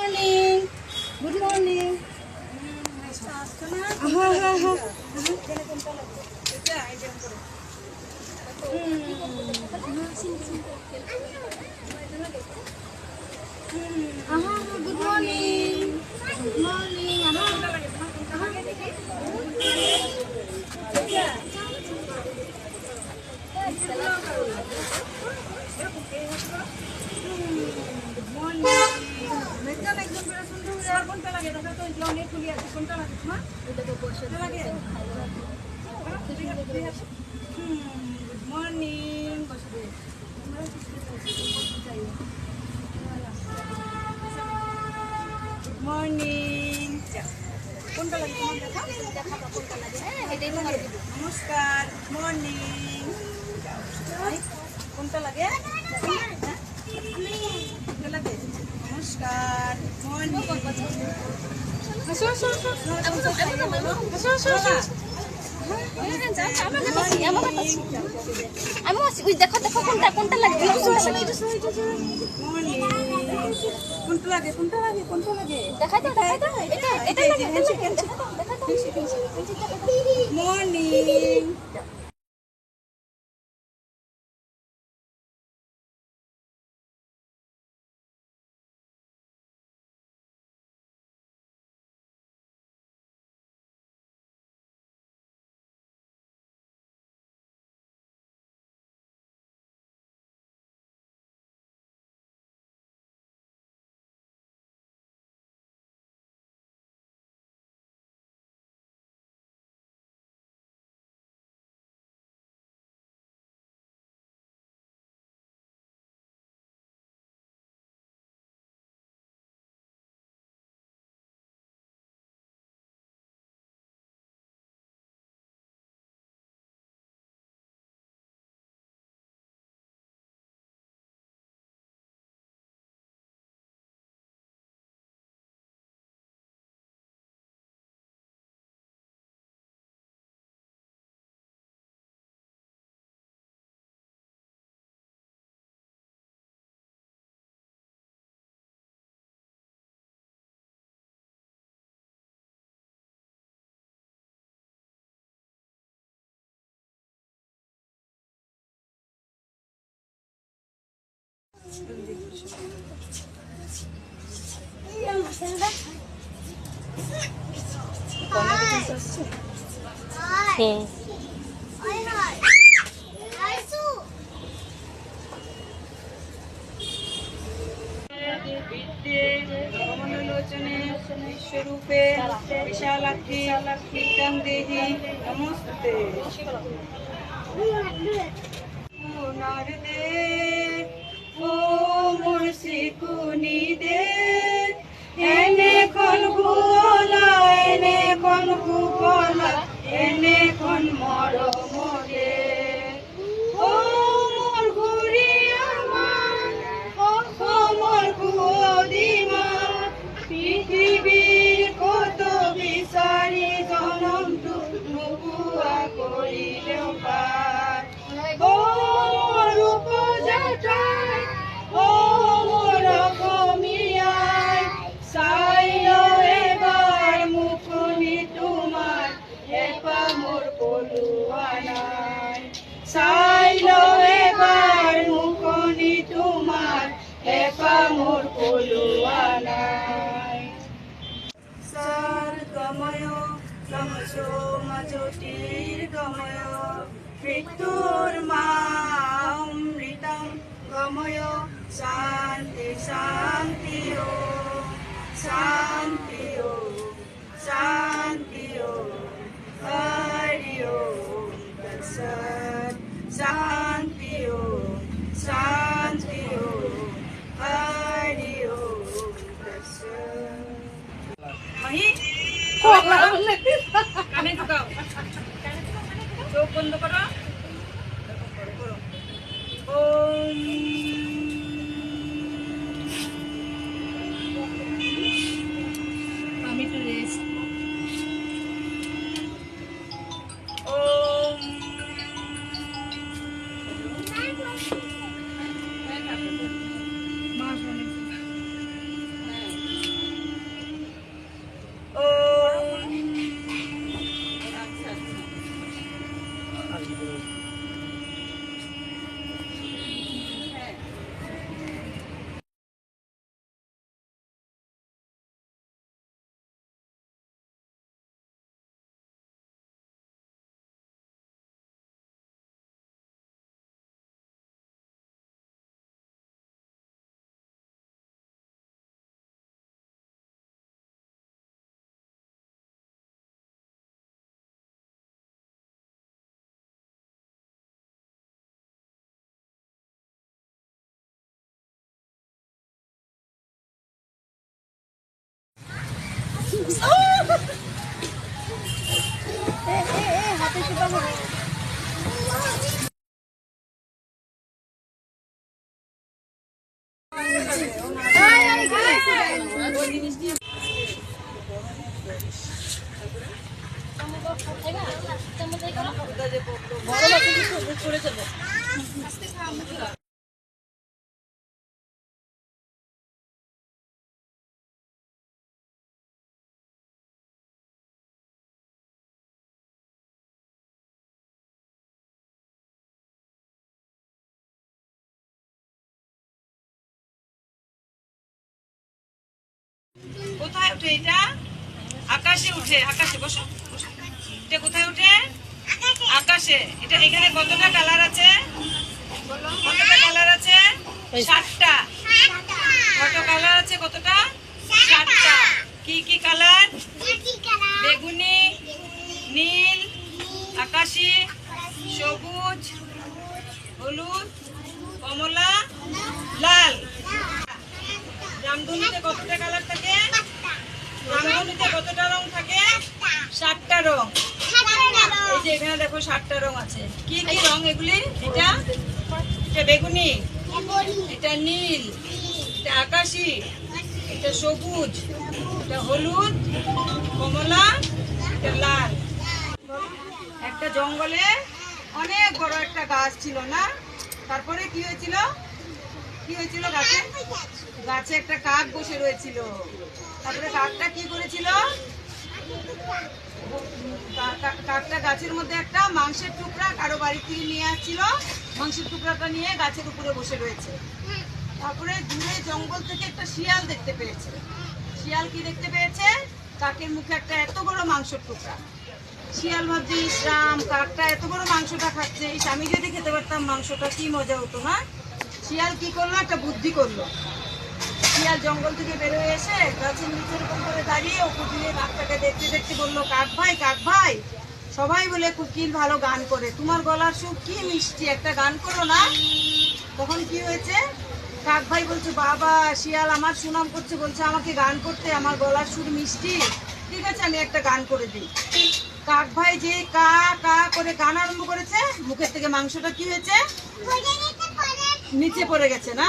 Morning, good morning. হ্যাঁ হ্যাঁ হ্যাঁ, গুড মর্নিং, গুড মর্নিং। কোনটা লাগে দেখা তো অনেক খুলি আছে, কোনটা লাগে তোমার? লাগে গুড মর্নিং। Good morning. কোনটা লাগে তোমার? দেখা কোনটা লাগে। নমস্কার, মর্নিং। কোনটা লাগে? কোনটা লাগে? নমস্কার, মর্নিং। দেখো দেখো কোনটা কোনটা লাগবে কোনটা লাগে? কোনটা লাগে? কোনটা লাগে? দেখাই দাও দেখাই দাও এটা এটা লাগে মর্নিং। কমলোচনে বিশ্বরূপে বিশালাক্ষী বিদ্যাং দেহি নমস্তে। পুনর্দে ও মোর শিকুনি দে, এনে কোন ভুলা এনে কোন কুপলা এনে কোন মরম দে। ও মোর ঘুরিয়া মান, ও মোর কুদিমা, পৃথিবীর কত বিচারি জনম নুপুয়া করিলেও পার। ও মোর উপজাটাই, ও মোর কমিয়াই, চাইল এবার মুখনি তোমার, হেপা মোর কলুয়া নাই। চাইল এবার মুখনি তোমার, হেপা মোর কলুয়া নাই। সার গময় সমযোটির গময়, মৃত্যুর মা অমৃতম গময়, শান্তি শান্তি ও শান্তি ও শান্তি ও হরি ওম তৎসৎ। শান্তি ও শান্তি ও হরি ওম তৎসৎ। মাহি কানে ঢুকাও, চোখ বন্ধ করো। আমি একটু রেস্ট। ওম মা হাতে টিপা হবে। কোথায় উঠে এটা? আকাশে উঠে। আকাশে বসো। এটা কোথায় উঠে? আকাশে। এটা এখানে কতটা কালার আছে? কতটা কালার আছে? 7টা। কত কালার আছে? কতটা? 7টা। কি কি কালার? বেগুনি, নীল, আকাশি, সবুজ, হলুদ, কমলা, লাল। রামধনুতে কতটা কালার থাকে? রামধনুতে কতটা রং থাকে? 7টা রং। এই যে এখানে দেখো 7টা রং আছে। কি কি রং এগুলি? এটা বেগুনি, এটা নীল, এটা আকাশি, এটা সবুজ, এটা হলুদ, কমলা, এটা লাল। একটা জঙ্গলে অনেক বড় একটা গাছ ছিল না? তারপরে কি হয়েছিল? গাছে একটা কাক বসে রয়েছিল। তারপরে কাকটা কি করেছিল? কাকটা গাছের মধ্যে একটা মাংসের টুকরা কারো বাড়ি থেকে নিয়ে আসছিল। মাংসের টুকরাটা নিয়ে গাছের উপরে বসে রয়েছে। তারপরে দূরে জঙ্গল থেকে একটা শিয়াল দেখতে পেয়েছে। শিয়াল কি দেখতে পেয়েছে? কাকের মুখে একটা এত বড় মাংসের টুকরা। শিয়াল ভাবছে, ইসরাম, কাকটা এত বড় মাংসটা খাচ্ছে, আমি যদি খেতে পারতাম মাংসটা কি মজা হতো না। শিয়াল কি করলো? একটা বুদ্ধি করলো। শিয়াল জঙ্গল থেকে বেরোয় এসে গাছের নিচে এরকম করে দাঁড়িয়ে উপর দিয়ে কাকটাকে দেখতে দেখতে বললো, কাক ভাই, সবাই বলে কোকিল ভালো গান করে, তোমার গলার সুর কি মিষ্টি, একটা গান করো না। তখন কি হয়েছে? কাক ভাই বলছে, বাবা, শিয়াল আমার সুনাম করছে, বলছে আমাকে গান করতে, আমার গলার সুর মিষ্টি, ঠিক আছে আমি একটা গান করে দিই। কাক ভাই যে কা কা করে গান আরম্ভ করেছে, মুখের থেকে মাংসটা কি হয়েছে? নিচে পড়ে গেছে না?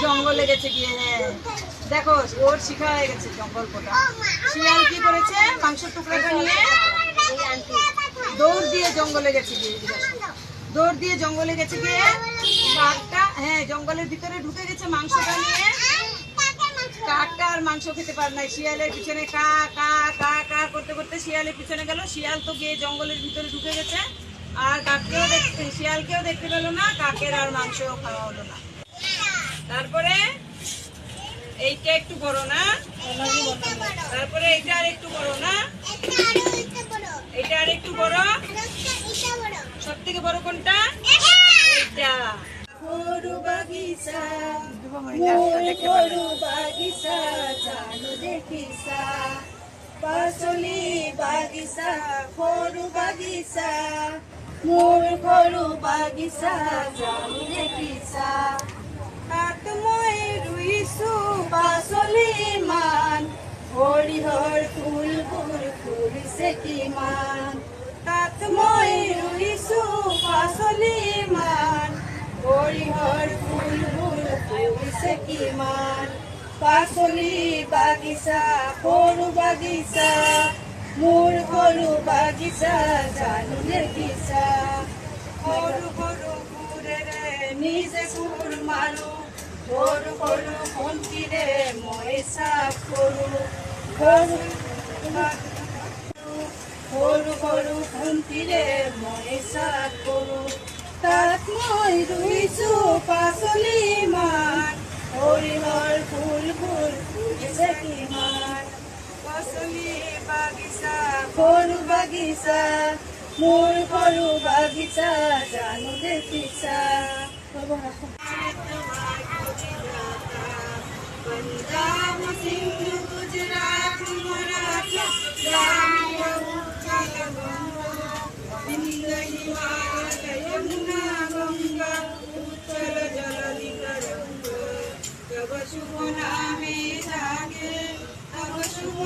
জঙ্গলে গেছে গিয়ে। দেখো ওর শিখা হয়ে গেছে জঙ্গল পোটা। শিয়াল কি করেছে? মাংসের টুকরাটা নিয়ে দৌড় দিয়ে জঙ্গলে গেছে গিয়ে। কাকটা জঙ্গলের ভিতরে ঢুকে গেছে মাংসটা নিয়ে। কাকটা আর মাংস খেতে পারে না। শিয়ালের পিছনে কা কা কা কা করতে করতে শিয়ালের পিছনে গেল। শিয়াল তো গিয়ে জঙ্গলের ভিতরে ঢুকে গেছে। আর শিয়ালকেও দেখতে পেল না, কাকের আর মাংসও খাওয়া হলো না। তারপরে এইটা একটু বড় না? তারপরে এইটা আর একটু বড় না? এইটা আর একটু বড়? সব থেকে বড় কোনটা? এইটা। গরু বাগিচা, গরু বাগিচা, জানো দেখিসা, পাচলি বাগিচা, গরু বাগিচা, মোর গরু বাগিচা, জানো দেখিসা। তাত মই ৰুইছো পাচলি মান, হৰিহৰ ফুলবোৰ ফুলিছে কিমান। তাত মই ৰুইছো পাচলি মান, হৰিহৰ ফুলবোৰ ফুলিছে কিমান। পাচলি বাগিচা, সৰু বাগিচা, মোৰ সৰু বাগিচা, জানো দেখিছা। সৰু সৰু ফুলেৰে নিজে ফুল মাৰো, সৰু সৰু বন্তিৰে মই চাফ কৰো। সৰু সৰু বন্তিৰে মই চাফ কৰো। তাত মই ৰুইছো পাচলি মান, হৰিহৰ ফুলবোৰ ফুলিছে কিমান। পাচলি বাগিচা, সৰু বাগিচা, মোৰ সৰু বাগিচা, জানো দেখিছা। पंजाब सिंध गुजरात मराठा यमुना गंगा उत्तर जल निकरंग तब शुभ नामे আমার শুভ